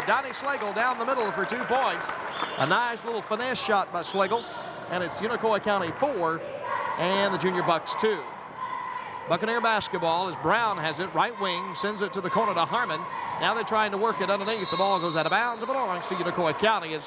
Donnie Slagle down the middle for 2 points. A nice little finesse shot by Slagle. And it's Unicoi County 4 and the Junior Bucks 2. Buccaneer basketball as Brown has it, right wing, sends it to the corner to Harmon. Now they're trying to work it underneath. The ball goes out of bounds. It belongs to Unicoi County as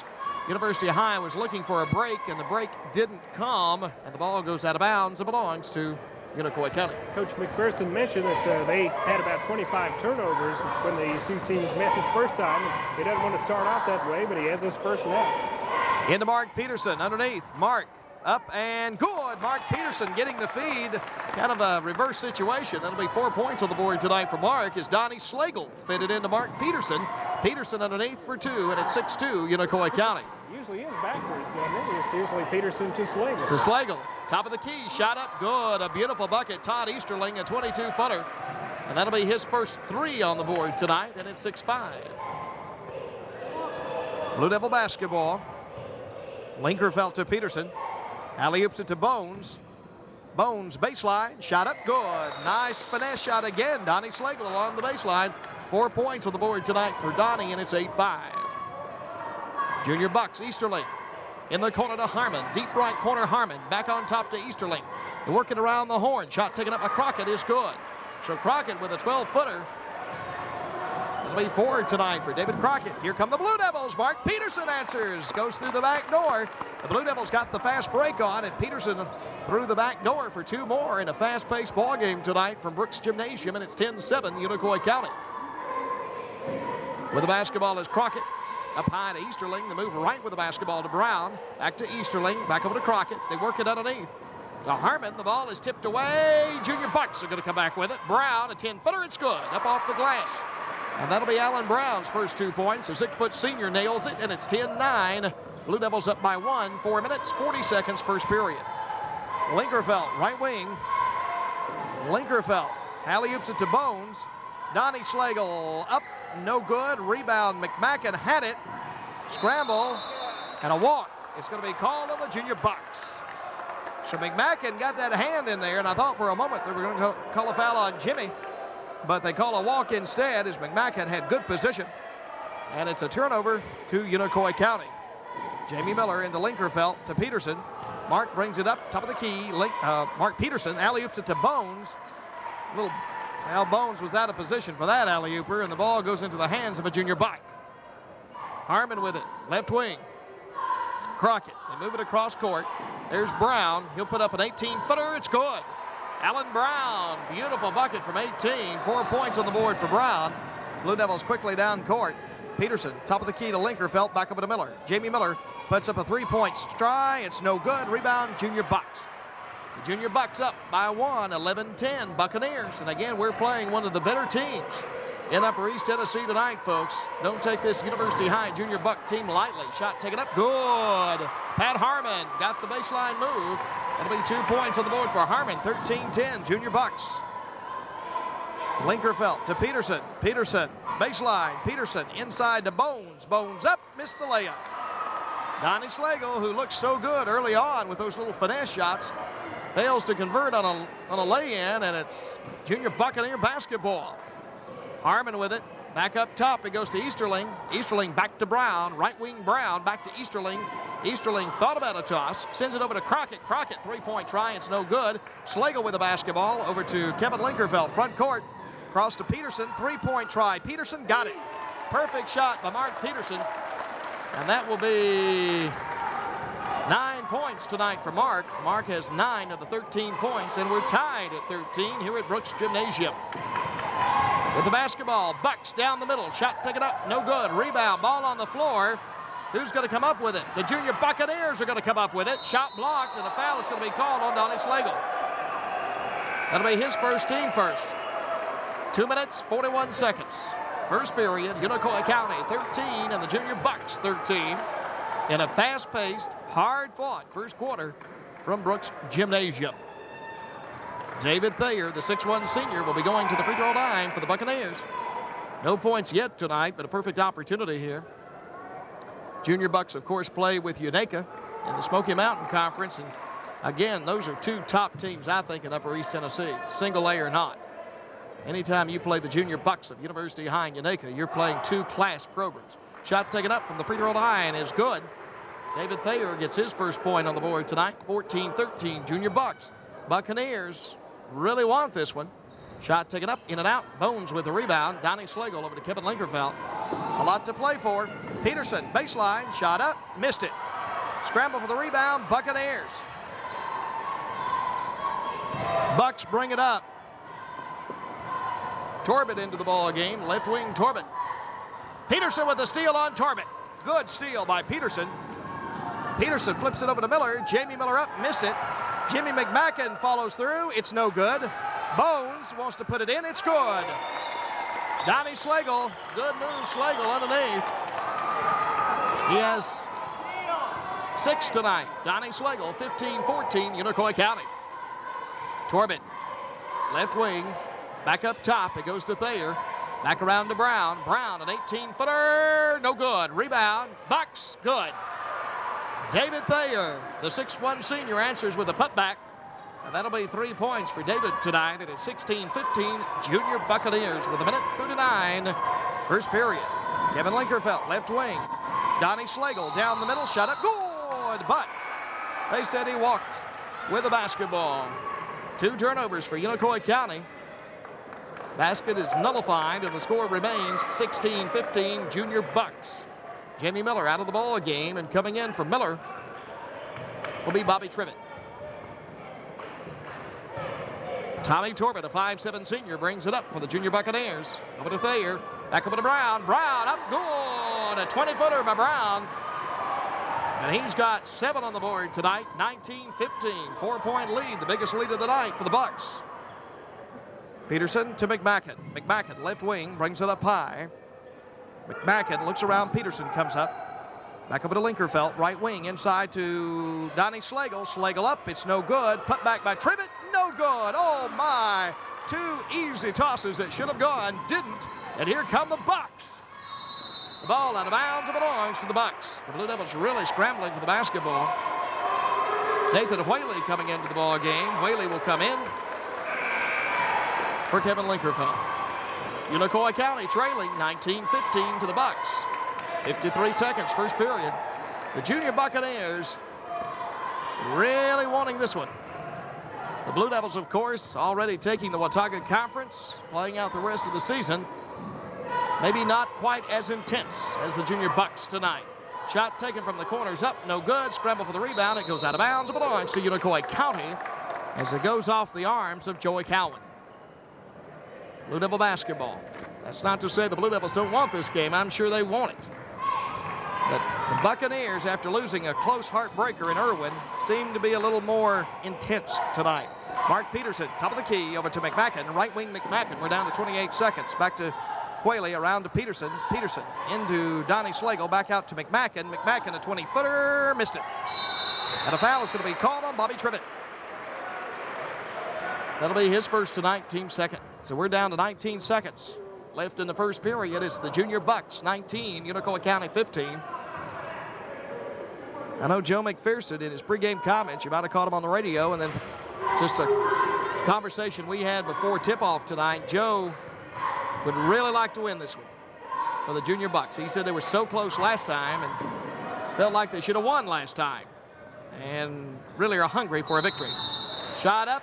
University High was looking for a break, and the break didn't come, and the ball goes out of bounds. It belongs to Unicoi County. Coach McPherson mentioned that they had about 25 turnovers when these two teams met the first time. He doesn't want to start off that way, but he has his first out. Into Mark Peterson underneath. Mark up and good. Mark Peterson getting the feed. Kind of a reverse situation. That'll be 4 points on the board tonight for Mark as Donnie Slagle fitted into Mark Peterson. Peterson underneath for 2, and it's 6-2 Unicoi County. Usually is backwards. It's usually Peterson to Slagle. To Slagle. Top of the key. Shot up good. A beautiful bucket. Todd Easterling, a 22-footer. And that'll be his first 3 on the board tonight, and it's 6-5. Blue Devil basketball. Linkerfeld to Peterson. Alley-oops it to Bones. Bones baseline. Shot up good. Nice finesse shot again. Donnie Slagle along the baseline. 4 points on the board tonight for Donnie, and it's 8-5. Junior Bucks, Easterling. In the corner to Harmon. Deep right corner Harmon. Back on top to Easterling. They're working around the horn. Shot taken up by Crockett is good. So Crockett with a 12-footer. It'll be 4 tonight for David Crockett. Here come the Blue Devils. Mark Peterson answers. Goes through the back door. The Blue Devils got the fast break on, and Peterson through the back door for 2 more in a fast-paced ball game tonight from Brooks Gymnasium, and it's 10-7 Unicoi County. With the basketball is Crockett. Up high to Easterling. They move right with the basketball to Brown. Back to Easterling. Back over to Crockett. They work it underneath. To Harmon. The ball is tipped away. Junior Bucks are going to come back with it. Brown, a 10-footer. It's good. Up off the glass. And that'll be Alan Brown's first 2 points. A 6-foot senior nails it, and it's 10-9. Blue Devils up by 1. 4 minutes, 40 seconds, first period. Linkerfeld, right wing. Linkerfeld. Alley-oops it to Bones. Donnie Slagle up. No good. Rebound. McMacken had it. Scramble and a walk. It's going to be called on the Junior Bucks. So McMacken got that hand in there, and I thought for a moment they were going to call a foul on Jimmy, but they call a walk instead as McMacken had good position, and it's a turnover to Unicoi County. Jamie Miller into Linkerfeld to Peterson. Mark brings it up, top of the key. Mark Peterson alley-oops it to Bones. Al Bones was out of position for that alley-ooper, and the ball goes into the hands of a Junior Buck. Harmon with it, left wing. Crockett, they move it across court. There's Brown. He'll put up an 18-footer. It's good. Alan Brown, beautiful bucket from 18. 4 points on the board for Brown. Blue Devils quickly down court. Peterson, top of the key to Linkerfeld, back over to Miller. Jamie Miller puts up a 3-point try. It's no good. Rebound, Junior Bucks. The Junior Bucks up by 1, 11-10, Buccaneers. And again, we're playing one of the better teams in Upper East Tennessee tonight, folks. Don't take this University High Junior Buck team lightly. Shot taken up, good. Pat Harmon got the baseline move. That'll be 2 points on the board for Harmon, 13-10, Junior Bucks. Linkerfeld to Peterson. Peterson, baseline. Peterson inside to Bones. Bones up, missed the layup. Donnie Slagle, who looked so good early on with those little finesse shots, fails to convert on a lay-in, and it's Junior Buccaneer basketball. Harmon with it. Back up top, it goes to Easterling. Easterling back to Brown. Right wing Brown back to Easterling. Easterling thought about a toss. Sends it over to Crockett. Crockett, 3-point try. It's no good. Slagle with the basketball over to Kevin Linkerfeld. Front court. Cross to Peterson. 3-point try. Peterson got it. Perfect shot by Mark Peterson. And that will be 9 points tonight for Mark. Mark has 9 of the 13 points, and we're tied at 13 here at Brooks Gymnasium. With the basketball, Bucks down the middle. Shot taken up, no good. Rebound, ball on the floor. Who's going to come up with it? The Junior Buccaneers are going to come up with it. Shot blocked, and a foul is going to be called on Donnie Slagle. That'll be his first team first. 2 minutes, 41 seconds. First period, Unicoi County 13 and the Junior Bucks 13 in a fast-paced, hard-fought first quarter from Brooks Gymnasium. David Thayer, the 6'1 senior, will be going to the free throw line for the Buccaneers. No points yet tonight, but a perfect opportunity here. Junior Bucks, of course, play with Unicoi in the Smoky Mountain Conference. And again, those are 2 top teams, I think, in Upper East Tennessee, single A or not. Anytime you play the Junior Bucks of University High and Unicoi, you're playing 2 class programs. Shot taken up from the free throw line is good. David Thayer gets his first point on the board tonight. 14-13, Junior Bucks. Buccaneers really want this one. Shot taken up, in and out. Bones with the rebound. Donnie Slagle over to Kevin Linkerfeld. A lot to play for. Peterson, baseline, shot up, missed it. Scramble for the rebound, Buccaneers. Bucks bring it up. Torbett into the ball game, left wing Torbett. Peterson with the steal on Torbett. Good steal by Peterson. Peterson flips it over to Miller. Jamie Miller up, missed it. Jimmy McMacken follows through. It's no good. Bones wants to put it in. It's good. Donnie Slagle. Good move, Slagle underneath. He has 6 tonight. Donnie Slagle, 15-14, Unicoi County. Torbett, left wing, back up top. It goes to Thayer. Back around to Brown. Brown, an 18-footer. No good. Rebound. Bucks, good. David Thayer, the 6'1 senior, answers with a putback. And that'll be 3 points for David tonight. It is 16-15, Junior Buccaneers with 1:39, first period. Kevin Linkerfeld, left wing. Donnie Slagle down the middle, shot up, good, but they said he walked with the basketball. 2 turnovers for Unicoi County. Basket is nullified, and the score remains 16-15, Junior Bucks. Jamie Miller out of the ball game, and coming in for Miller will be Bobby Tribbett. Tommy Torbett, a 5'7 senior, brings it up for the Junior Buccaneers. Over to Thayer, back over to Brown. Brown up good, a 20-footer by Brown. And he's got 7 on the board tonight, 19-15, 4-point lead, the biggest lead of the night for the Bucks. Peterson to McMacken. McMacken, left wing, brings it up high. McMacken looks around, Peterson comes up. Back over to Linkerfeld, right wing, inside to Donnie Slagle. Slagle up, it's no good. Put back by Tribbett, no good. Oh my, 2 easy tosses that should have gone, didn't. And here come the Bucks. The ball out of bounds, it belongs to the Bucks. The Blue Devils really scrambling for the basketball. Nathan Whaley coming into the ball game. Whaley will come in for Kevin Linkerfeld. Unicoi County trailing 19-15 to the Bucks. 53 seconds, first period. The Junior Buccaneers really wanting this one. The Blue Devils, of course, already taking the Watauga Conference, playing out the rest of the season. Maybe not quite as intense as the Junior Bucks tonight. Shot taken from the corners up, no good. Scramble for the rebound. It goes out of bounds. It belongs to Unicoi County as it goes off the arms of Joey Cowan. Blue Devil basketball. That's not to say the Blue Devils don't want this game. I'm sure they want it. But the Buccaneers, after losing a close heartbreaker in Irwin, seem to be a little more intense tonight. Mark Peterson, top of the key, over to McMacken. Right wing McMacken. We're down to 28 seconds. Back to Whaley, around to Peterson. Peterson into Donnie Slagle. Back out to McMacken. McMacken, a 20-footer. Missed it. And a foul is going to be called on Bobby Tribbett. That'll be his first tonight, team second. So we're down to 19 seconds left in the first period. It's the Junior Bucks 19, Unicoi County 15. I know Joe McPherson in his pregame comments, you might have caught him on the radio, and then just a conversation we had before tip-off tonight. Joe would really like to win this one for the Junior Bucks. He said they were so close last time and felt like they should have won last time and really are hungry for a victory. Shot up,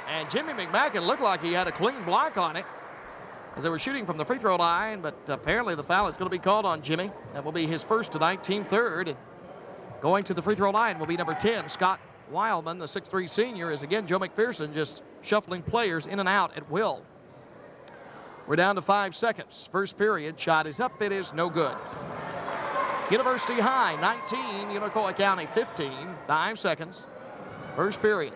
and Jimmy McMacken looked like he had a clean block on it as they were shooting from the free throw line, but apparently the foul is going to be called on Jimmy. That will be his first tonight, team third. And going to the free throw line will be number 10, Scott Wildman, the 6'3 senior, is again Joe McPherson just shuffling players in and out at will. We're down to 5 seconds. First period, shot is up, it is no good. University High, 19, Unicoi County 15, 5 seconds. First period.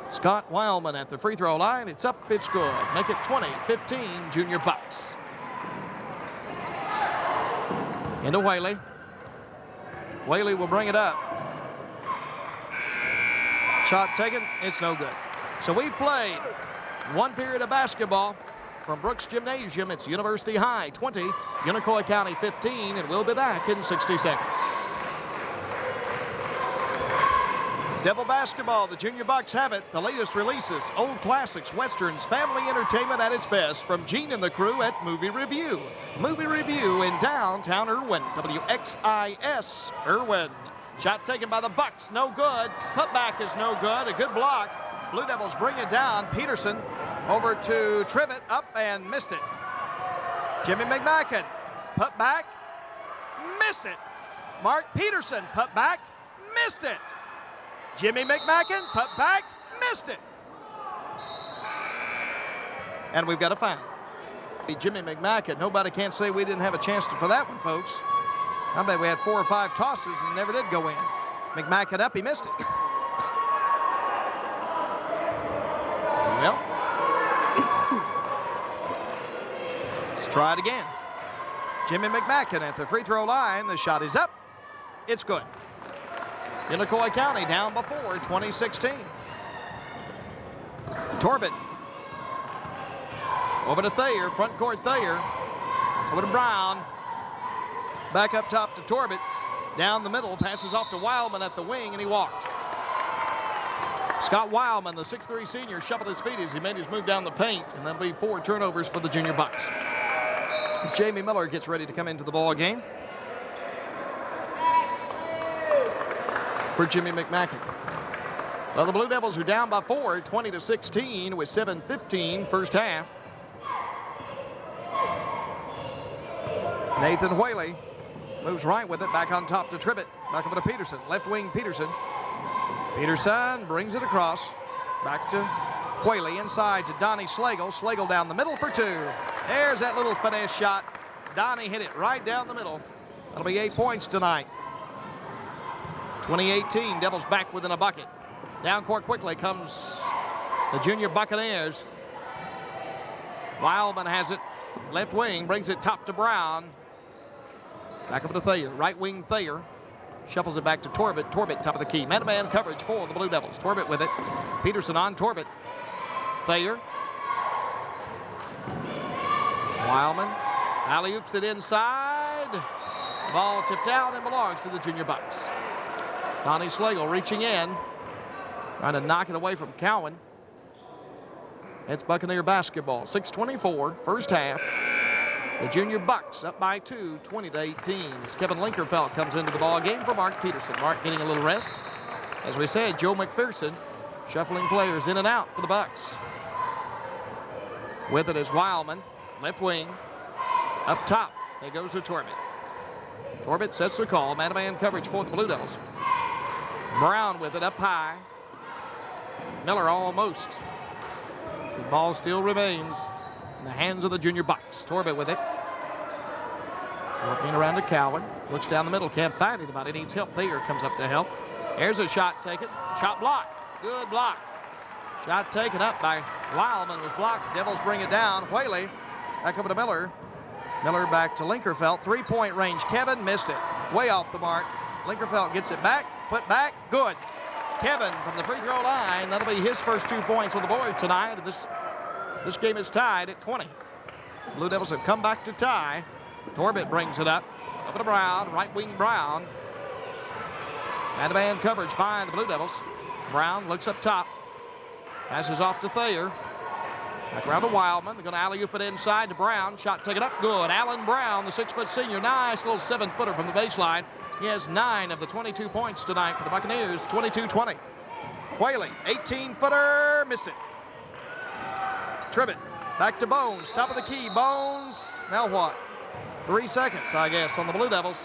Scott Wildman at the free throw line. It's up, it's good. Make it 20-15, Junior Bucks. Into Whaley. Whaley will bring it up. Shot taken, it's no good. So we played 1 period of basketball from Brooks Gymnasium. It's University High 20, Unicoi County 15, and we'll be back in 60 seconds. Devil basketball, the Junior Bucks have it. The latest releases, old classics, westerns, family entertainment at its best from Gene and the crew at Movie Review. Movie Review in downtown Irwin, WXIS Irwin. Shot taken by the Bucks, no good. Putback is no good, a good block. Blue Devils bring it down. Peterson over to Trivet, up and missed it. Jimmy McMacken, put back, missed it. Mark Peterson, put back, missed it. Jimmy McMacken, put back, missed it. And we've got a foul. Jimmy McMacken, nobody can say we didn't have a chance for that one, folks. I bet we had 4 or 5 tosses and never did go in. McMacken up, he missed it. Well, let's try it again. Jimmy McMacken at the free throw line. The shot is up. It's good. Unicoi County down before 2016. Torbett. Over to Thayer, front court Thayer. Over to Brown. Back up top to Torbett. Down the middle, passes off to Wildman at the wing, and he walked. Scott Wildman, the 6'3 senior, shuffled his feet as he made his move down the paint, and that'll be 4 turnovers for the Junior Bucks. Jamie Miller gets ready to come into the ball game for Jimmy McMacken. Well, the Blue Devils are down by 4, 20-16 with 7:15 first half. Nathan Whaley moves right with it, back on top to Tribbett. Back over to Peterson, left wing Peterson. Peterson brings it across, back to Whaley, inside to Donnie Slagle. Slagle down the middle for 2. There's that little finesse shot. Donnie hit it right down the middle. That'll be 8 points tonight. 2018, Devils back within a bucket. Down court quickly comes the Junior Buccaneers. Wildman has it, left wing, brings it top to Brown. Back up to Thayer, right wing Thayer. Shuffles it back to Torbett. Torbett, top of the key. Man-to-man coverage for the Blue Devils. Torbett with it. Peterson on Torbett. Thayer. Wildman. Alley-oops it inside. Ball tipped out and belongs to the Junior Bucks. Donnie Slagle reaching in. Trying to knock it away from Cowan. It's Buccaneer basketball. 6:24, first half. The Junior Bucks up by 2, 20-18. As Kevin Linkerfeld comes into the ball game for Mark Peterson. Mark getting a little rest. As we said, Joe McPherson shuffling players in and out for the Bucks. With it is Wildman, left wing, up top. It goes to Torbett. Torbett sets the call. Man-to-man coverage for the Blue Devils. Brown with it up high. Miller almost. The ball still remains in the hands of the Junior Bucks. Torbett with it. Working around to Cowan. Looks down the middle. Can't find anybody. Needs help. Thayer comes up to help. There's a shot taken. Shot blocked. Good block. Shot taken up by Wildman. Was blocked. Devils bring it down. Whaley back over to Miller. Miller back to Linkerfeld. 3-point range. Kevin missed it. Way off the mark. Linkerfeld gets it back. Put back. Good. Kevin from the free throw line. That'll be his first 2 points for the boys tonight. This game is tied at 20. Blue Devils have come back to tie. Torbett brings it up. Over to Brown, right wing Brown. Man-to-man coverage by the Blue Devils. Brown looks up top. Passes off to Thayer. Back around to Wildman. They're going to alley-oop it inside to Brown. Shot taken up, good. Alan Brown, the 6-foot senior. Nice little 7-footer from the baseline. He has 9 of the 22 points tonight for the Buccaneers. 22-20. Whaley, 18-footer, missed it. Tribbett, back to Bones, top of the key. Bones, now what? 3 seconds, I guess, on the Blue Devils.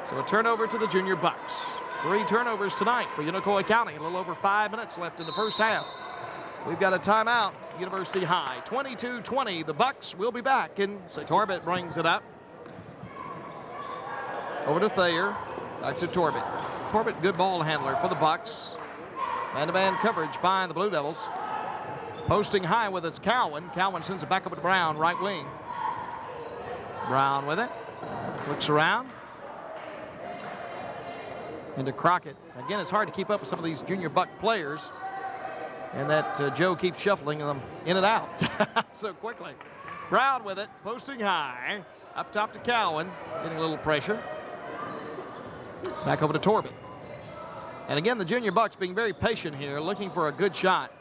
So a turnover to the Junior Bucks. 3 turnovers tonight for Unicoi County. A little over 5 minutes left in the first half. We've got a timeout, University High. 22-20, the Bucks will be back. And so Torbett brings it up. Over to Thayer, back to Torbett. Torbett, good ball handler for the Bucks. Man-to-man coverage by the Blue Devils. Posting high with its Cowan. Cowan sends it back over to Brown, right wing. Brown with it. Looks around. Into Crockett. Again, it's hard to keep up with some of these Junior Buck players. And that Joe keeps shuffling them in and out so quickly. Brown with it. Posting high. Up top to Cowan. Getting a little pressure. Back over to Torbett. And again, the junior Bucks being very patient here, looking for a good shot.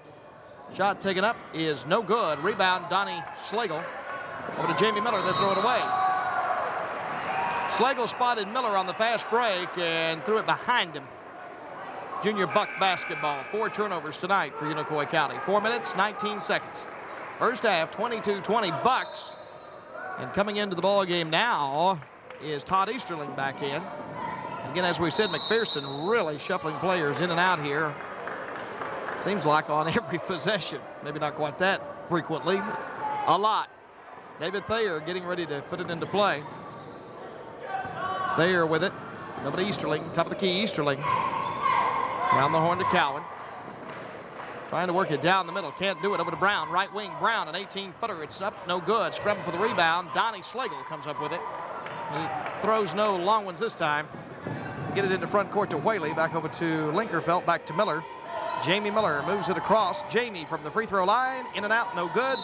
Shot taken up is no good. Rebound, Donnie Slagle. Over to Jamie Miller, they throw it away. Slagle spotted Miller on the fast break and threw it behind him. Junior Buck basketball. 4 turnovers tonight for Unicoi County. 4 minutes, 19 seconds. First half, 22-20 Bucks. And coming into the ball game now is Todd Easterling back in. Again, as we said, McPherson really shuffling players in and out here. Seems like on every possession. Maybe not quite that frequently, but a lot. David Thayer getting ready to put it into play. Thayer with it. Over to Easterling, top of the key, Easterling. Down the horn to Cowan. Trying to work it down the middle. Can't do it. Over to Brown. Right wing. Brown, an 18-footer. It's up. No good. Scrubbing for the rebound. Donnie Slagle comes up with it. He throws no long ones this time. Get it into front court to Whaley. Back over to Linkerfeld. Back to Miller. Jamie Miller moves it across. Jamie from the free throw line. In and out. No good.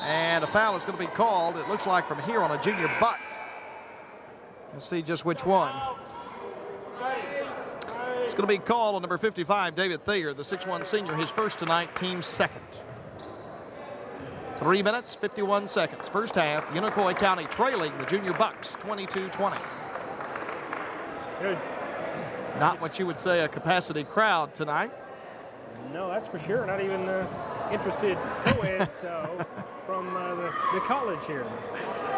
And a foul is going to be called. It looks like from here on a junior Buck. Let's see just which one. It's going to be called on number 55, David Thayer, the 6'1 senior, his first tonight, team second. 3 minutes, 51 seconds. First half, Unicoi County trailing the junior Bucks, 22-20. Good. Not what you would say a capacity crowd tonight. No, that's for sure. Not even interested co-eds from the college here.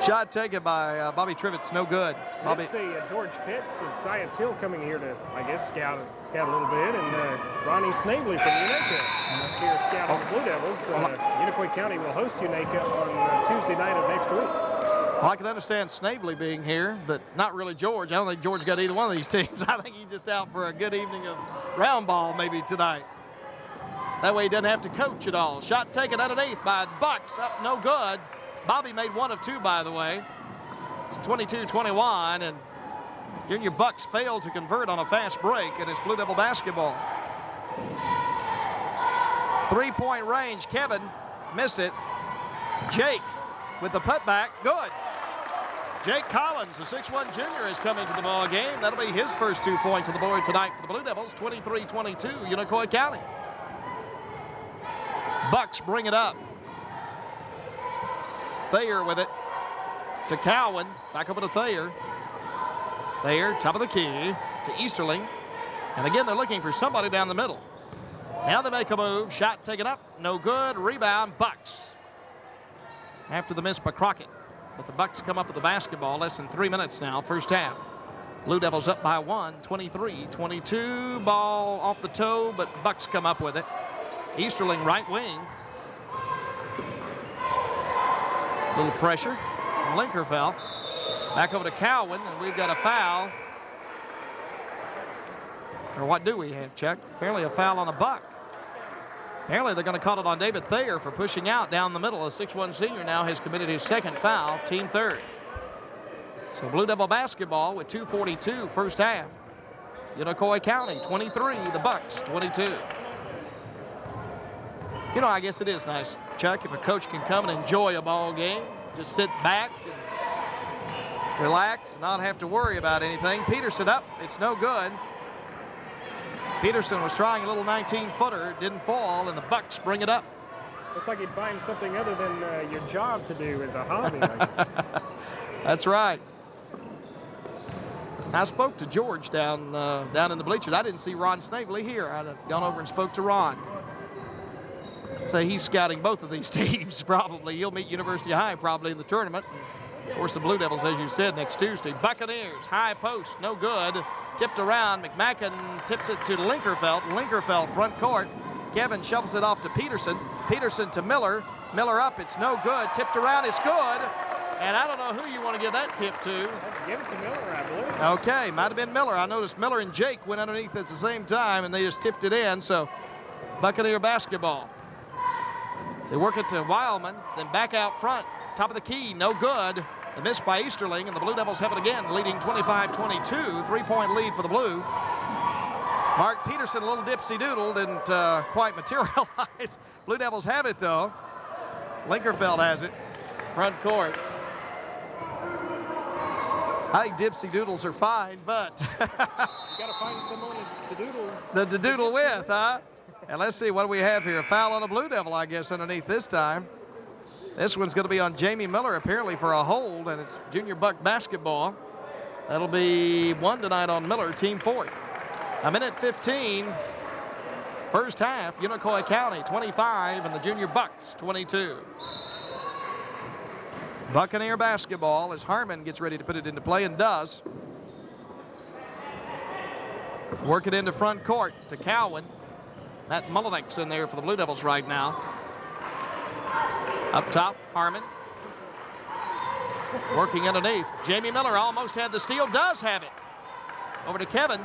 Shot taken by Bobby Trivets, no good. Bobby. Let's see, George Pitts of Science Hill coming here to, I guess, scout a little bit, and Ronnie Snavely from Unica here scouting the Blue Devils. Unicoi County will host Unica on Tuesday night of next week. Well, I can understand Snavely being here, but not really George. I don't think George got either one of these teams. I think he's just out for a good evening of round ball maybe tonight. That way he doesn't have to coach at all. Shot taken underneath by the Bucks, up no good. Bobby made 1 of 2, by the way. It's 22-21, and junior Bucks failed to convert on a fast break, and it's Blue Devil basketball. 3-point range, Kevin missed it. Jake with the putback, good. Jake Collins, the 6'1 junior, is coming to the ball game. That'll be his first 2 points on the board tonight for the Blue Devils. 23-22, Unicoi County. Bucks bring it up. Thayer with it to Cowan. Back over to Thayer. Thayer, top of the key to Easterling. And again, they're looking for somebody down the middle. Now they make a move. Shot taken up. No good. Rebound, Bucks. After the miss by Crockett. But the Bucks come up with the basketball. Less than 3 minutes now, first half. Blue Devils up by 1, 23-22. Ball off the toe, but Bucks come up with it. Easterling right wing. Little pressure. Linkerfeld. Back over to Cowan, and we've got a foul. Or what do we have, Chuck? Apparently a foul on a Buck. Apparently they're going to call it on David Thayer for pushing out down the middle. A 6'1 senior now has committed his second foul, team third. So Blue Devil basketball with 2:42 first half. Unicoi County 23, the Bucks 22. You know, I guess it is nice, Chuck, if a coach can come and enjoy a ball game, just sit back and relax and not have to worry about anything. Peterson up, it's no good. Peterson was trying a little 19-footer, didn't fall, and the Bucks bring it up. Looks like you'd find something other than your job to do as a hobby. That's right. I spoke to George down in the bleachers. I didn't see Ron Snavely here. I'd have gone over and spoke to Ron. Say he's scouting both of these teams probably. He'll meet University High probably in the tournament. Of course, the Blue Devils, as you said, next Tuesday. Buccaneers, high post, no good. Tipped around. McMacken tips it to Linkerfeld. Linkerfeld front court. Kevin shovels it off to Peterson. Peterson to Miller. Miller up, it's no good. Tipped around, it's good. And I don't know who you want to give that tip to. Give it to Miller, I believe. Okay, might have been Miller. I noticed Miller and Jake went underneath at the same time, and they just tipped it in. So Buccaneer basketball. They work it to Wildman, then back out front. Top of the key, no good. The miss by Easterling, and the Blue Devils have it again, leading 25-22. 3-point lead for the Blue. Mark Peterson, a little dipsy-doodle, didn't quite materialize. Blue Devils have it, though. Linkerfeld has it. Front court. I think dipsy doodles are fine, but You got to find someone to doodle. to doodle with, huh? And let's see, what do we have here? A foul on a Blue Devil, I guess, underneath this time. This one's going to be on Jamie Miller, apparently for a hold, and it's junior Buck basketball. That'll be one tonight on Miller, team fourth. A minute 15, first half, Unicoi County 25 and the junior Bucks 22. Buccaneer basketball as Harmon gets ready to put it into play and does. Work it into front court to Cowan. Matt Mullenix in there for the Blue Devils right now. Up top, Harmon. Working underneath. Jamie Miller almost had the steal, does have it. Over to Kevin.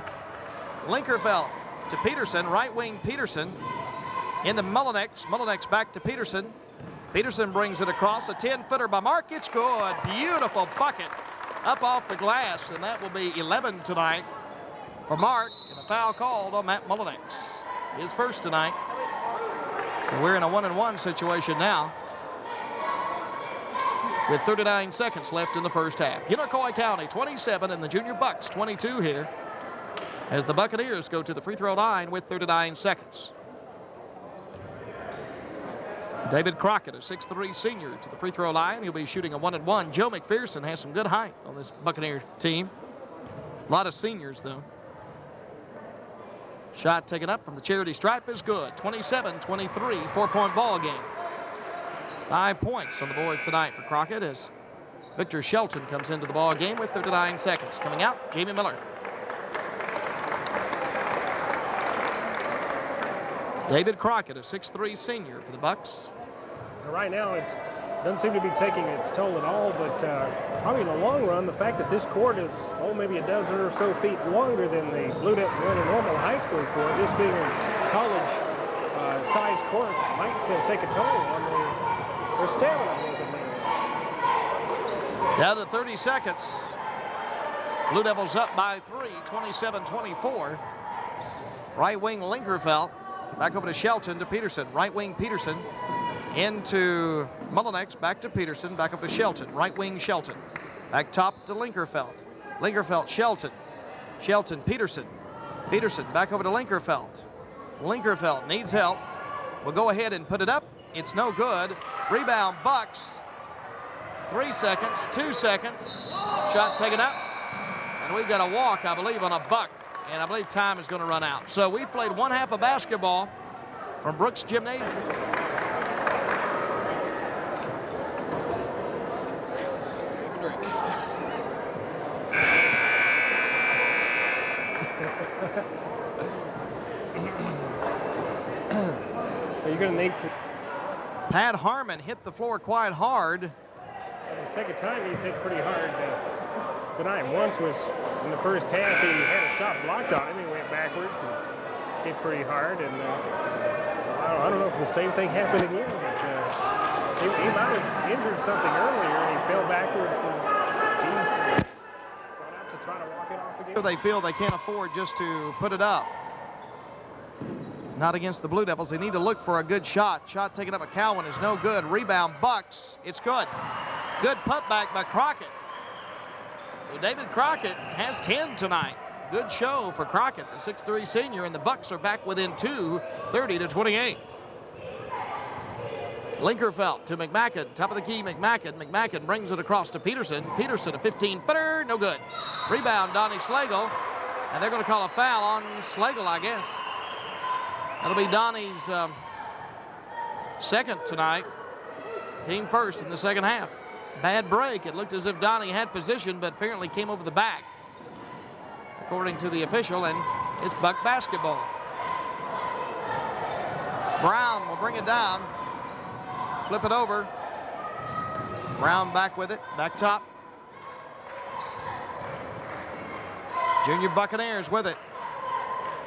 Linkerfeld to Peterson, right wing Peterson. Into Mullenix. Mullenix back to Peterson. Peterson brings it across, a 10-footer by Mark. It's good. Beautiful bucket up off the glass, and that will be 11 tonight for Mark, and a foul called on Matt Mullenix. His first tonight. So we're in a 1-and-1 situation now with 39 seconds left in the first half. Unicoi County 27 and the junior Bucks 22 here as the Buccaneers go to the free throw line with 39 seconds. David Crockett, a 6'3" senior, to the free throw line. He'll be shooting a 1-and-1. Joe McPherson has some good height on this Buccaneer team. A lot of seniors, though. Shot taken up from the charity stripe is good. 27-23, four-point ball game. 5 points on the board tonight for Crockett as Victor Shelton comes into the ball game with 39 seconds. Coming out, Jamie Miller. David Crockett, a 6'3" senior for the Bucks. Right now, it doesn't seem to be taking its toll at all, but probably in the long run, the fact that this court is, maybe a dozen or so feet longer than the Blue Devil than a normal high school court, this being a college size court, might take a toll on their stamina a little bit later. Down to 30 seconds. Blue Devils up by 3, 27-24. Right wing Linkerfeld. Back over to Shelton to Peterson. Right wing Peterson into Mullenix. Back to Peterson. Back up to Shelton. Right wing Shelton. Back top to Linkerfeld. Linkerfeld, Shelton. Shelton, Peterson. Peterson back over to Linkerfeld. Linkerfeld needs help. Will go ahead and put it up. It's no good. Rebound Bucks. 3 seconds, 2 seconds. Shot taken up. And we've got a walk, I believe, on a Buck. And I believe time is going to run out. So we played one half of basketball from Brooks Gymnasium. You're going to need. Pat Harmon hit the floor quite hard. That's the second time he's hit pretty hard tonight. Once was in the first half, he had a shot blocked on him. He went backwards and hit pretty hard. And I don't know if the same thing happened again, but he might have injured something earlier and he fell backwards. And he's going out to try to walk it off again. They feel they can't afford just to put it up. Not against the Blue Devils. They need to look for a good shot. Shot taken up by Cowan is no good. Rebound Bucks. It's good. Good putback by Crockett. So David Crockett has 10 tonight. Good show for Crockett, the 6'3" senior, and the Bucks are back within 2, 30-28. Linkerfeld to McMacken. Top of the key, McMacken. McMacken brings it across to Peterson. Peterson, a 15-footer, no good. Rebound, Donnie Slagle. And they're going to call a foul on Slagle, I guess. That'll be Donnie's second tonight. Team first in the second half. Bad break. It looked as if Donnie had position, but apparently came over the back, according to the official, and it's Buck basketball. Brown will bring it down. Flip it over. Brown back with it. Back top. Junior Buccaneers with it.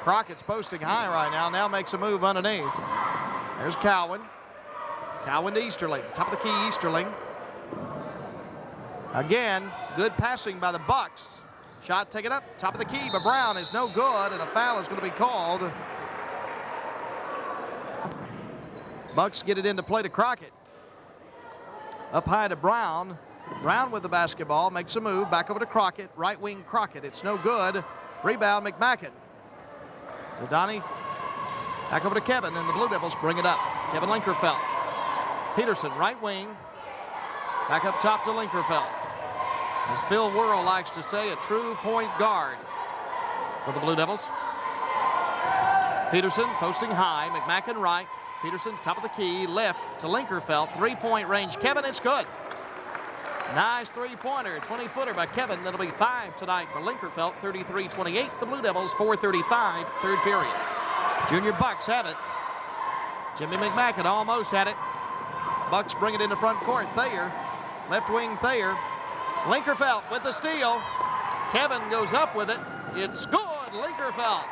Crockett's posting high right now. Now makes a move underneath. There's Cowan. Cowan to Easterling. Top of the key, Easterling. Again, good passing by the Bucks. Shot taken up. Top of the key, but Brown is no good, and a foul is going to be called. Bucks get it into play to Crockett. Up high to Brown. Brown with the basketball, makes a move, back over to Crockett, right wing Crockett. It's no good. Rebound, McMacken. To Donnie, back over to Kevin, and the Blue Devils bring it up. Kevin Linkerfeld. Peterson, right wing, back up top to Linkerfeld. As Phil Worrell likes to say, a true point guard for the Blue Devils. Peterson posting high, McMacken right. Peterson, top of the key, left to Linkerfeld, three-point range. Kevin, it's good. Nice three-pointer, 20-footer by Kevin. That'll be 5 tonight for Linkerfeld, 33-28. The Blue Devils, 4:35, third period. Junior Bucks have it. Jimmy McMacken almost had it. Bucks bring it into front court. Thayer, left wing Thayer. Linkerfeld with the steal. Kevin goes up with it. It's good, Linkerfeld.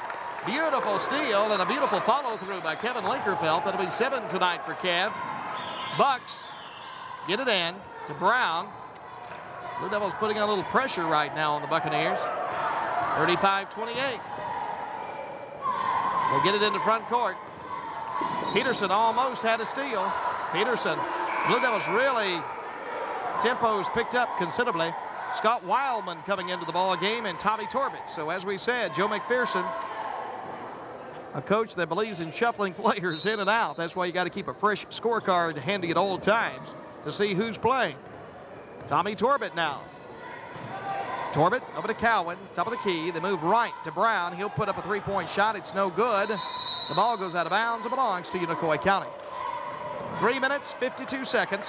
Beautiful steal and a beautiful follow-through by Kevin Linkerfeld. That'll be 7 tonight for Kev. Bucks get it in to Brown. Blue Devils putting a little pressure right now on the Buccaneers. 35-28. They get it into front court. Peterson almost had a steal. Peterson, Blue Devils really, tempo's picked up considerably. Scott Wildman coming into the ball game and Tommy Torbett. So as we said, Joe McPherson, a coach that believes in shuffling players in and out. That's why you got to keep a fresh scorecard handy at all times to see who's playing. Tommy Torbett now. Torbett over to Cowan, top of the key. They move right to Brown. He'll put up a three-point shot. It's no good. The ball goes out of bounds. It belongs to Unicoi County. 3 minutes, 52 seconds.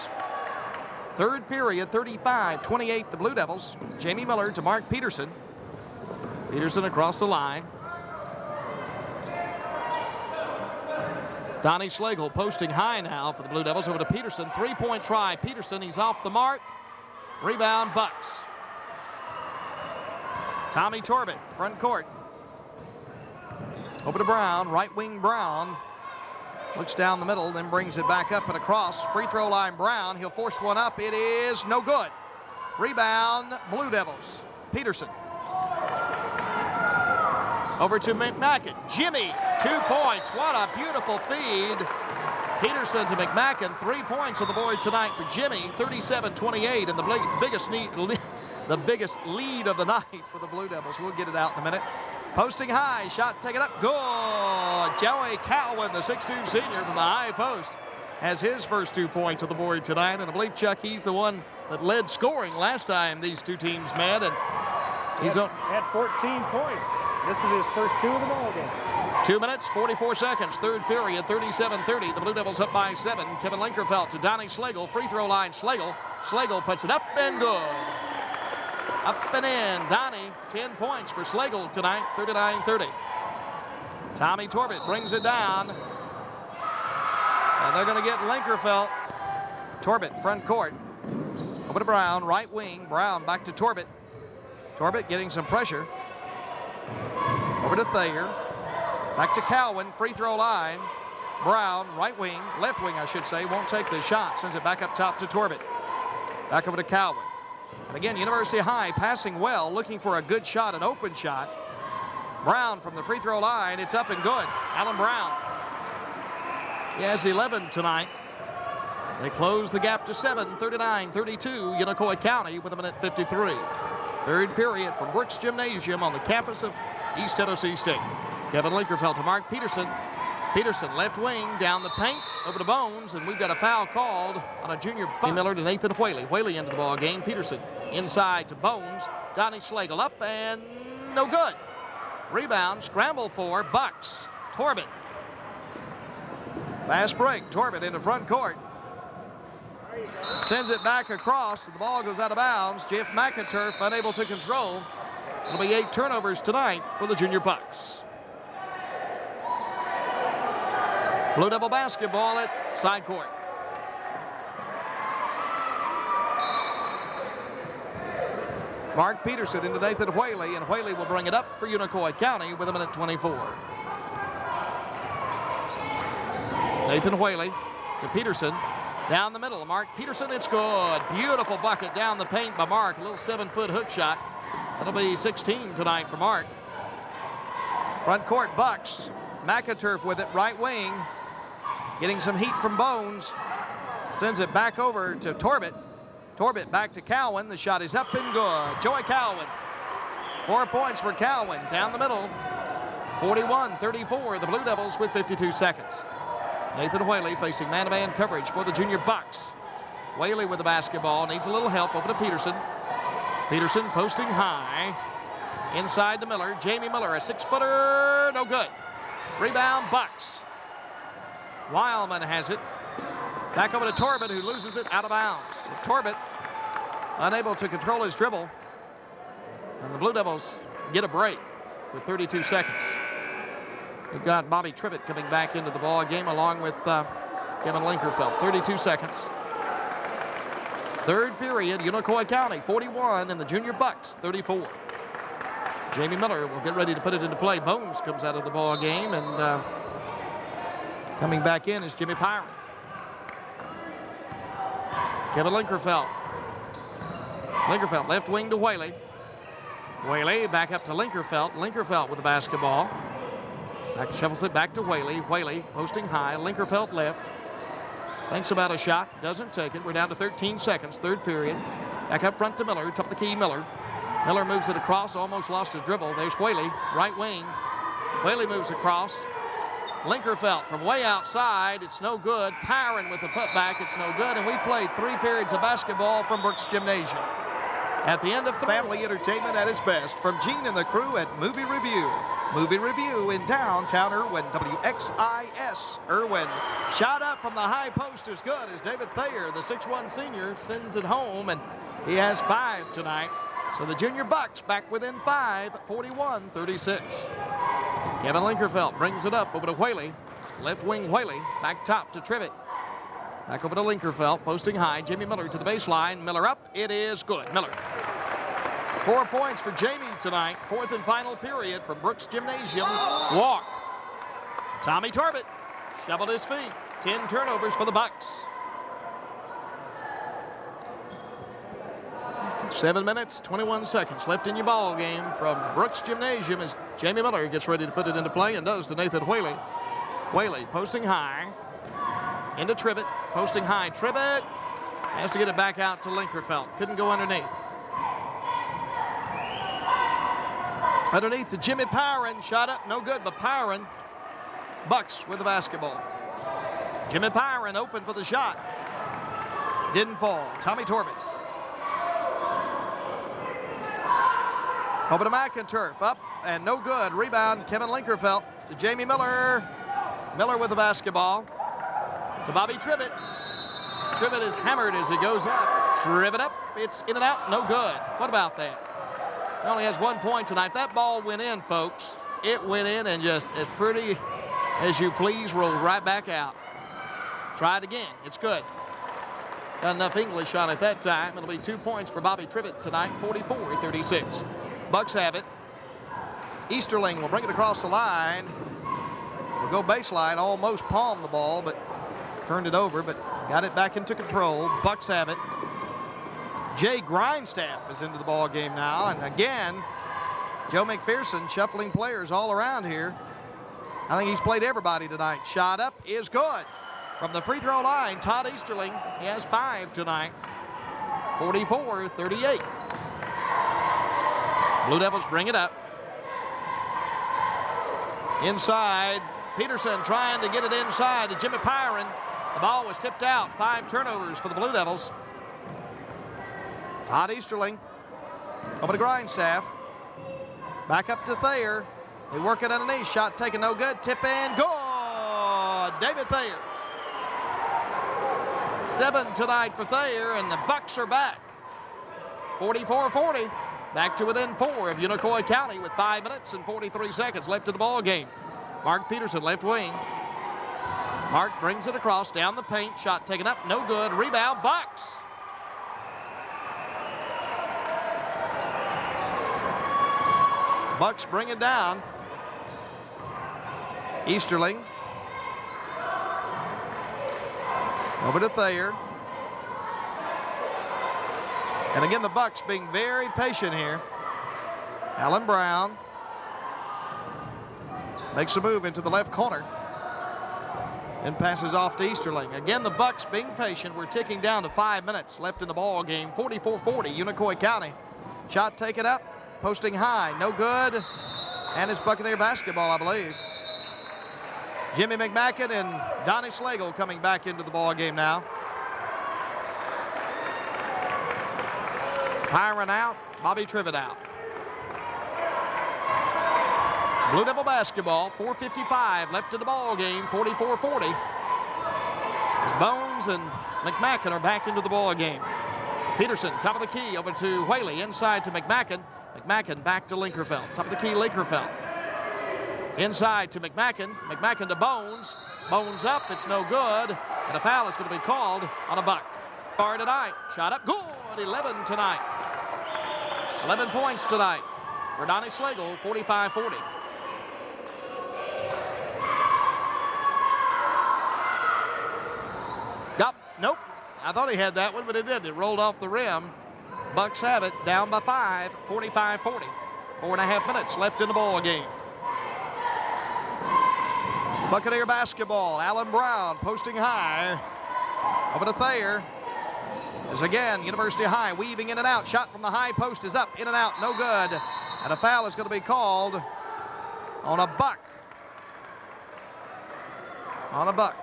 Third period, 35-28, the Blue Devils. Jamie Miller to Mark Peterson. Peterson across the line. Donnie Schlegel posting high now for the Blue Devils over to Peterson. Three-point try. Peterson, he's off the mark. Rebound, Bucks. Tommy Torbett, front court. Over to Brown, right wing Brown. Looks down the middle, then brings it back up and across. Free throw line Brown. He'll force one up. It is no good. Rebound, Blue Devils. Peterson. Over to McMacken. Jimmy, 2 points. What a beautiful feed. Peterson to McMacken. 3 points on the board tonight for Jimmy. 37-28, and the biggest lead of the night for the Blue Devils. We'll get it out in a minute. Posting high, shot taken up, good. Joey Cowan, the 6'2 senior from the high post, has his first 2 points on the board tonight. And I believe, Chuck, he's the one that led scoring last time these two teams met. And he's had 14 points. This is his first 2 of the ball game. 2 minutes, 44 seconds, third period, 37-30. The Blue Devils up by 7. Kevin Linkerfeld to Donnie Schlegel, free throw line Schlegel. Schlegel puts it up and good. Up and in. Donnie, 10 points for Schlegel tonight, 39-30. Tommy Torbett brings it down. And they're going to get Linkerfeld. Torbett, front court. Over to Brown, right wing. Brown back to Torbett. Torbett getting some pressure. Over to Thayer. Back to Cowan, free throw line. Brown, right wing, left wing, I should say, won't take the shot. Sends it back up top to Torbett. Back over to Cowan. And again, University High passing well, looking for a good shot, an open shot. Brown from the free throw line. It's up and good. Alan Brown. He has 11 tonight. They close the gap to 7, 39-32, Unicoi County with 1:53. Third period from Brooks Gymnasium on the campus of East Tennessee State. Kevin Linkerfeld to Mark Peterson. Peterson, left wing, down the paint, over to Bones, and we've got a foul called on a junior. Miller to Nathan Whaley. Whaley into the ball game. Peterson inside to Bones. Donnie Schlegel up and no good. Rebound, scramble for Bucks. Torbett. Fast break. Torbett into front court. Sends it back across. The ball goes out of bounds. Jeff McInturf unable to control. It'll be 8 turnovers tonight for the junior Bucks. Blue Devil basketball at side court. Mark Peterson into Nathan Whaley, and Whaley will bring it up for Unicoi County with 1:24. Nathan Whaley to Peterson. Down the middle, Mark Peterson, it's good. Beautiful bucket down the paint by Mark. A little 7-foot hook shot. That'll be 16 tonight for Mark. Front court, Bucks. McInturf with it, right wing. Getting some heat from Bones. Sends it back over to Torbett. Torbett back to Cowan. The shot is up and good. Joey Cowan. 4 points for Cowan down the middle. 41-34, the Blue Devils with 52 seconds. Nathan Whaley facing man-to-man coverage for the Junior Bucks. Whaley with the basketball, needs a little help over to Peterson. Peterson posting high. Inside to Miller. Jamie Miller, a 6-footer, no good. Rebound, Bucks. Wildman has it. Back over to Torbett, who loses it out of bounds. So Torbett unable to control his dribble. And the Blue Devils get a break with 32 seconds. We've got Bobby Trivett coming back into the ball game along with Kevin Linkerfeld. 32 seconds. Third period, Unicoi County 41 and the Junior Bucks 34. Jamie Miller will get ready to put it into play. Bones comes out of the ball game, and coming back in is Jimmy Pyron. Kevin Linkerfeld. Linkerfeld left wing to Whaley. Whaley back up to Linkerfeld. Linkerfeld with the basketball. Shuffles it back to Whaley. Whaley posting high. Linkerfeld left. Thinks about a shot. Doesn't take it. We're down to 13 seconds. Third period. Back up front to Miller. Top of the key, Miller. Miller moves it across. Almost lost his dribble. There's Whaley. Right wing. Whaley moves across. Linkerfeld from way outside. It's no good. Pyron with the putback. It's no good. And we played 3 periods of basketball from Brooks Gymnasium. At the end of the family entertainment at its best from Gene and the crew at Movie Review. Movie Review in downtown Irwin, WXIS Irwin. Shot up from the high post is good as David Thayer, the 6'1 senior, sends it home, and he has 5 tonight. So the Junior Bucks back within 5, 41-36. Kevin Linkerfeld brings it up over to Whaley. Left wing Whaley, back top to Trivett. Back over to Linkerfeld, posting high. Jamie Miller to the baseline. Miller up. It is good. Miller. 4 points for Jamie tonight. 4th and final period from Brooks Gymnasium. Walk. Tommy Torbett shoveled his feet. 10 turnovers for the Bucks. 7 minutes, 21 seconds left in your ball game from Brooks Gymnasium as Jamie Miller gets ready to put it into play and does to Nathan Whaley. Whaley posting high. Into Trivett, posting high. Trivett has to get it back out to Linkerfeld. Couldn't go underneath. Underneath to Jimmy Pyron. Shot up, no good, but Pyron. Bucks with the basketball. Jimmy Pyron open for the shot. Didn't fall. Tommy Torbett. Over to McInturf. Up and no good. Rebound, Kevin Linkerfeld to Jamie Miller. Miller with the basketball. To Bobby Trivett. Trivett is hammered as he goes up. Trivett up. It's in and out. No good. What about that? He only has 1 point tonight. That ball went in, folks. It went in and just as pretty as you please rolled right back out. Try it again. It's good. Got enough English on it that time. It'll be 2 points for Bobby Trivett tonight. 44-36. Bucks have it. Easterling will bring it across the line. Will go baseline. Almost palmed the ball, but turned it over, but got it back into control. Bucks have it. Jay Grindstaff is into the ball game now, and again, Joe McPherson shuffling players all around here. I think he's played everybody tonight. Shot up is good. From the free throw line, Todd Easterling, he has 5 tonight. 44-38. Blue Devils bring it up. Inside, Peterson trying to get it inside to Jimmy Pyron. The ball was tipped out. 5 turnovers for the Blue Devils. Todd Easterling over to Grindstaff. Back up to Thayer. They work it underneath. Shot taken, no good. Tip in, good. David Thayer. 7 tonight for Thayer, and the Bucks are back. 44-40. Back to within 4 of Unicoi County with 5 minutes and 43 seconds left in the ball game. Mark Peterson, left wing. Mark brings it across, down the paint. Shot taken up, no good. Rebound, Bucks. Bucks bring it down. Easterling. Over to Thayer. And again, the Bucks being very patient here. Alan Brown makes a move into the left corner. And passes off to Easterling. Again, the Bucks being patient. We're ticking down to 5 minutes left in the ball game. 44-40, Unicoi County. Shot taken up, posting high, no good. And it's Buccaneer basketball, I believe. Jimmy McMacken and Donnie Slagle coming back into the ball game now. Hiron out, Bobby Trivet out. Blue Devil basketball, 4:55 left in the ball game, 44-40. Bones and McMacken are back into the ball game. Peterson, top of the key, over to Whaley, inside to McMacken. McMacken back to Linkerfeld. Top of the key, Linkerfeld. Inside to McMacken. McMacken to Bones. Bones up, it's no good. And a foul is going to be called on a Buck. Far tonight, shot up, good, 11 tonight. 11 points tonight for Donnie Slagle, 45-40. Nope. I thought he had that one, but it didn't. It rolled off the rim. Bucks have it, down by 5, 45-40. 4.5 minutes left in the ball game. Buccaneer basketball. Allen Brown posting high. Over to Thayer. As again, University High weaving in and out. Shot from the high post is up, in and out, no good. And a foul is going to be called on a Buck. On a Buck.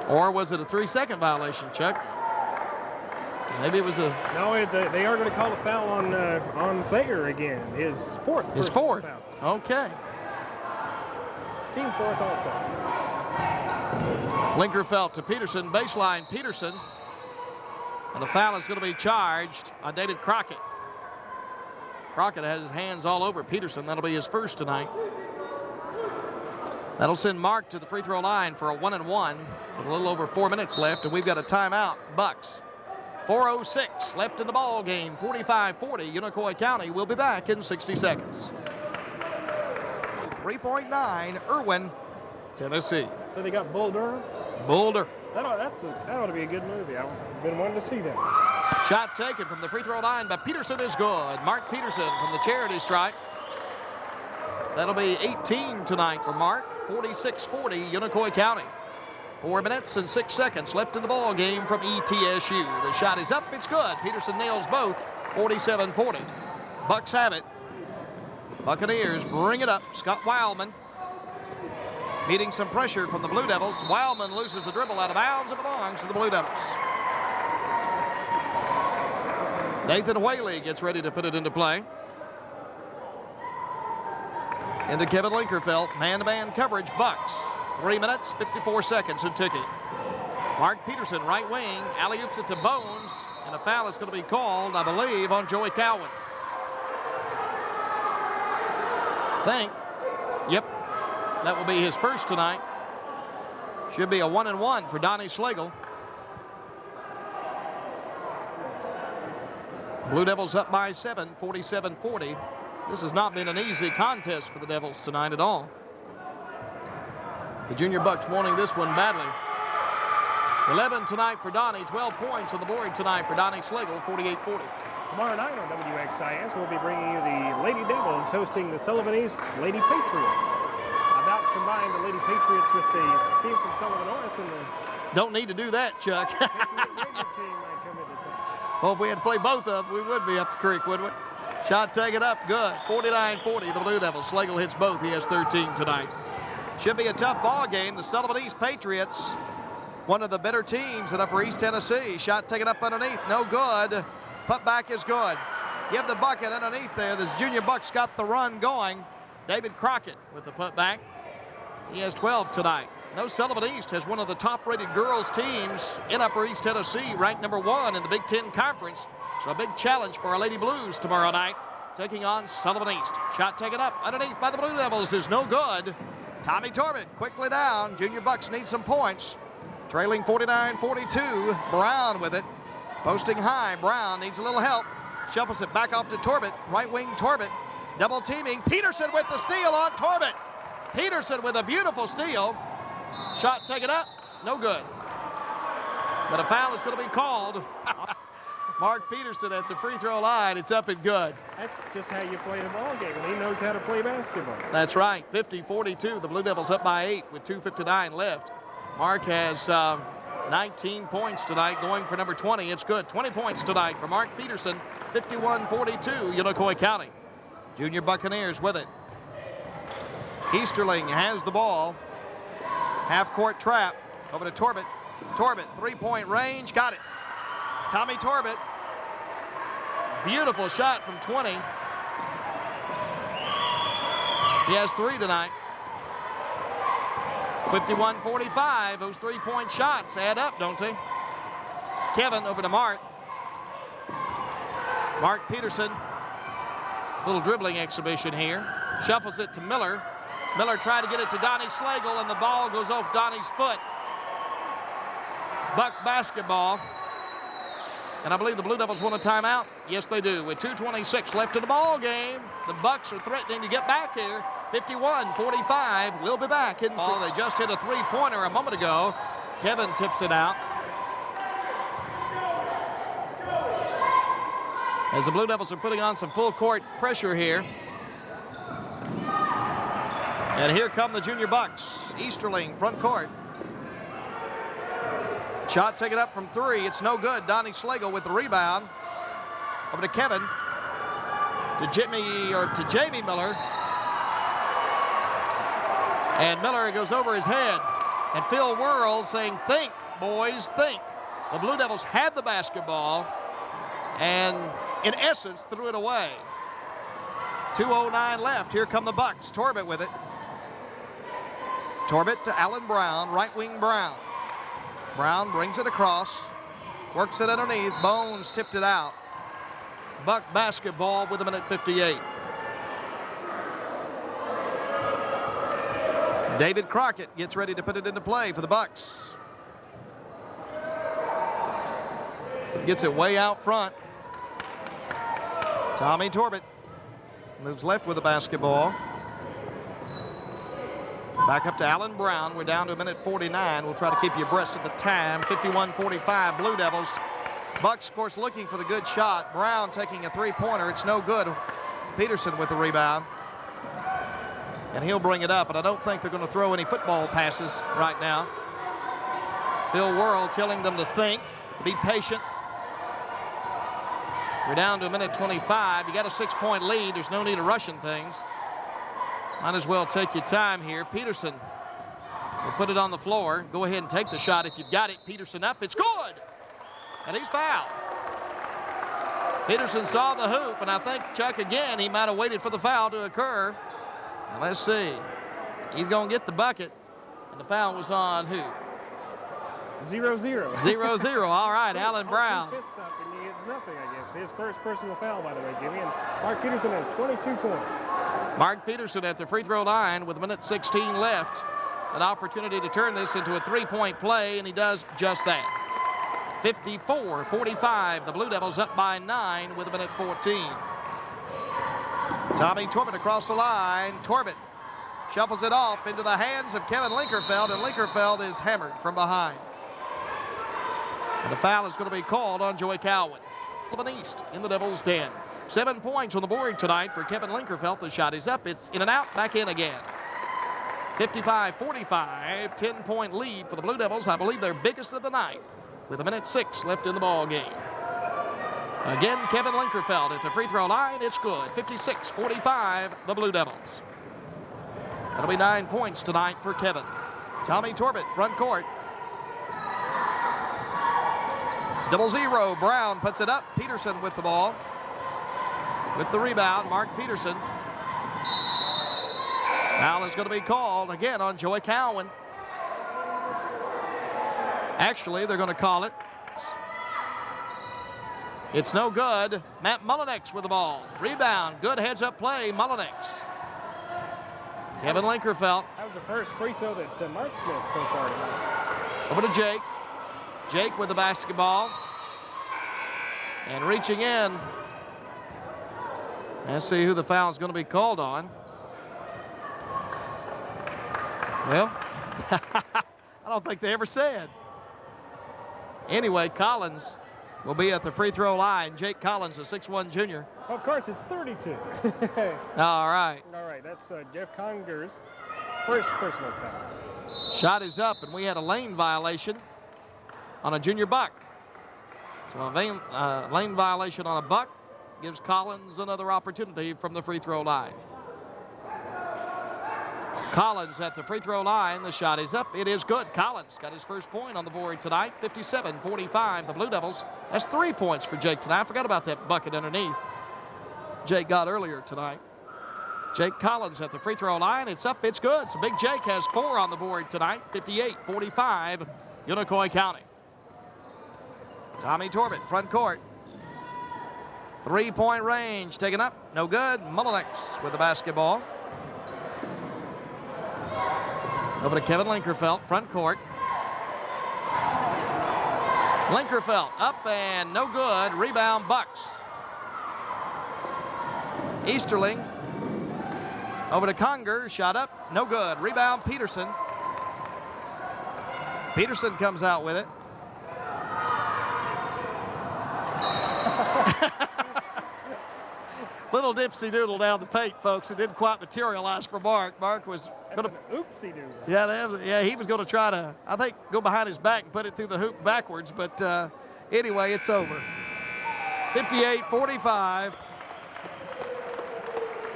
Or was it a 3-second violation, Chuck? Maybe it was a... No, they are going to call a foul on Thayer again. His fourth. His fourth. Foul. Okay. Team fourth also. Linkerfeld to Peterson, baseline Peterson. And the foul is going to be charged on David Crockett. Crockett has his hands all over Peterson. That'll be his first tonight. That'll send Mark to the free throw line for a 1-and-1 with a little over 4 minutes left, and we've got a timeout. Bucks. 4:06 left in the ball game. 45-40. Unicoi County will be back in 60 seconds. 3.9, Irwin, Tennessee. So they got Bull Durham? Boulder. That ought to be a good movie. I've been wanting to see that. Shot taken from the free throw line by Peterson is good. Mark Peterson from the charity stripe. That'll be 18 tonight for Mark. 46-40, Unicoi County. 4 minutes and 6 seconds left in the ball game from ETSU. The shot is up, it's good. Peterson nails both, 47-40. Bucks have it. Buccaneers bring it up. Scott Wildman meeting some pressure from the Blue Devils. Wildman loses the dribble out of bounds. It belongs to the Blue Devils. Nathan Whaley gets ready to put it into play. Into Kevin Linkerfeld, man-to-man coverage, Bucks. 3 minutes, 54 seconds and ticking. Mark Peterson, right wing, alley-oops it to Bones, and a foul is going to be called, I believe, on Joey Cowan. Yep, that will be his first tonight. Should be a 1-and-1 for Donnie Slagle. Blue Devils up by 7, 47-40. This has not been an easy contest for the Devils tonight at all. The Junior Bucks wanting this one badly. 11 tonight for Donnie, 12 points on the board tonight for Donnie Slagle, 48-40. Tomorrow night on UCHS, we'll be bringing you the Lady Devils hosting the Sullivan East Lady Patriots. About combine the Lady Patriots with the team from Sullivan North and the... Don't need to do that, Chuck. team might come into town. Well, if we had to play both of them, we would be up the creek, wouldn't we? Shot taken up, good. 49-40, the Blue Devils. Slagle hits both. He has 13 tonight. Should be a tough ball game. The Sullivan East Patriots, one of the better teams in Upper East Tennessee. Shot taken up underneath, no good. Put back is good. Give the bucket underneath there. The Junior Bucks got the run going. David Crockett with the put back. He has 12 tonight. No, Sullivan East has one of the top-rated girls teams in Upper East Tennessee, ranked #1 in the Big Ten Conference. So a big challenge for our Lady Blues tomorrow night, taking on Sullivan East. Shot taken up underneath by the Blue Devils is no good. Tommy Torbett quickly down. Junior Bucks need some points. Trailing 49-42. Brown with it. Posting high. Brown needs a little help. Shuffles it back off to Torbett. Right wing Torbett. Double teaming. Peterson with the steal on Torbett. Peterson with a beautiful steal. Shot taken up. No good. But a foul is going to be called. Mark Peterson at the free throw line. It's up and good. That's just how you play the ball game, and he knows how to play basketball. That's right. 50-42. The Blue Devils up by 8 with 2:59 left. Mark has 19 points tonight, going for number 20. It's good. 20 points tonight for Mark Peterson. 51-42, Unicoi County. Junior Buccaneers with it. Easterling has the ball. Half-court trap. Over to Torbett. Torbett, three-point range. Got it. Tommy Torbett. Beautiful shot from 20. He has 3 tonight. 51-45. Those three-point shots add up, don't they? Kevin over to Mark. Mark Peterson. Little dribbling exhibition here. Shuffles it to Miller. Miller tried to get it to Donnie Slagle, and the ball goes off Donnie's foot. Buck basketball. And I believe the Blue Devils want a timeout. Yes, they do. With 2:26 left in the ball game, the Bucks are threatening to get back here. 51-45. We'll be back. They just hit a three-pointer a moment ago. Kevin tips it out. As the Blue Devils are putting on some full court pressure here. And here come the Junior Bucks. Easterling front court. Shot taken up from 3. It's no good. Donnie Slagle with the rebound. Over to Kevin. To Jamie Miller. And Miller goes over his head. And Phil Worrell saying, think, boys, think. The Blue Devils had the basketball and, in essence, threw it away. 2:09 left. Here come the Bucks. Torbett with it. Torbett to Allen Brown. Right wing Brown. Brown brings it across. Works it underneath. Bones tipped it out. Buck basketball with 1:58. David Crockett gets ready to put it into play for the Bucks. Gets it way out front. Tommy Torbett moves left with the basketball. Back up to Allen Brown. We're down to 1:49. We'll try to keep you abreast of the time. 51-45 Blue Devils. Bucks, of course, looking for the good shot. Brown taking a three-pointer. It's no good. Peterson with the rebound. And he'll bring it up, but I don't think they're going to throw any football passes right now. Phil Worrell telling them to think, be patient. We're down to 1:25. You got a 6-point lead. There's no need of rushing things. Might as well take your time here. Peterson will put it on the floor. Go ahead and take the shot if you've got it. Peterson up. It's good. And he's fouled. Peterson saw the hoop, and I think, Chuck, again, he might have waited for the foul to occur. And let's see. He's going to get the bucket. And the foul was on who? 0-0. 0-0. All right, Allen Brown. Nothing, I guess. His first personal foul, by the way, Jimmy. And Mark Peterson has 22 points. Mark Peterson at the free throw line with 1:16 left. An opportunity to turn this into a three-point play, and he does just that. 54-45. The Blue Devils up by 9 with 1:14. Tommy Torbett across the line. Torbett shuffles it off into the hands of Kevin Linkerfeld, and Linkerfeld is hammered from behind. And the foul is going to be called on Joey Cowan. East in the Devils' den. 7 points on the board tonight for Kevin Linkerfeld. The shot is up. It's in and out. Back in again. 55-45. 10-point lead for the Blue Devils. I believe their biggest of the night with 1:06 left in the ball game. Again, Kevin Linkerfeld at the free throw line. It's good. 56-45, the Blue Devils. That'll be 9 points tonight for Kevin. Tommy Torbett, front court. 0-0. Brown puts it up. Peterson with the ball. With the rebound, Mark Peterson. Foul is going to be called again on Joey Cowan. Actually, they're going to call it. It's no good. Matt Mullinex with the ball. Rebound. Good heads-up play. Mullinex. Kevin Linkerfeld. That was the first free throw that Mark Smith so far tonight. Over to Jake. Jake with the basketball. And reaching in. Let's see who the foul is going to be called on. Well, I don't think they ever said. Anyway, Collins will be at the free throw line. Jake Collins, a 6'1 junior. Of course, it's 32. All right. All right, that's Jeff Conger's first personal foul. Shot is up, and we had a lane violation on a junior buck. So a lane violation on a buck gives Collins another opportunity from the free throw line. Collins at the free throw line. The shot is up. It is good. Collins got his first point on the board tonight. 57-45. The Blue Devils. That's 3 points for Jake tonight. I forgot about that bucket underneath Jake got earlier tonight. Jake Collins at the free throw line. It's up. It's good. So Big Jake has 4 on the board tonight. 58-45. Unicoi County. Tommy Torbett, front court. 3-point range taken up. No good. Mullinex with the basketball. Over to Kevin Linkerfeld, front court. Linkerfeld up and no good. Rebound Bucks. Easterling over to Conger. Shot up. No good. Rebound Peterson. Peterson comes out with it. Little dipsy doodle down the paint, folks. It didn't quite materialize for Mark. Mark was going to. Oopsie doodle. Yeah, he was going to try to, I think, go behind his back and put it through the hoop backwards. But anyway, it's over. 58-45.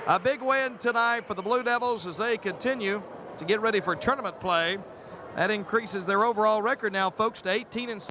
A big win tonight for the Blue Devils as they continue to get ready for tournament play. That increases their overall record now, folks, to 18-6.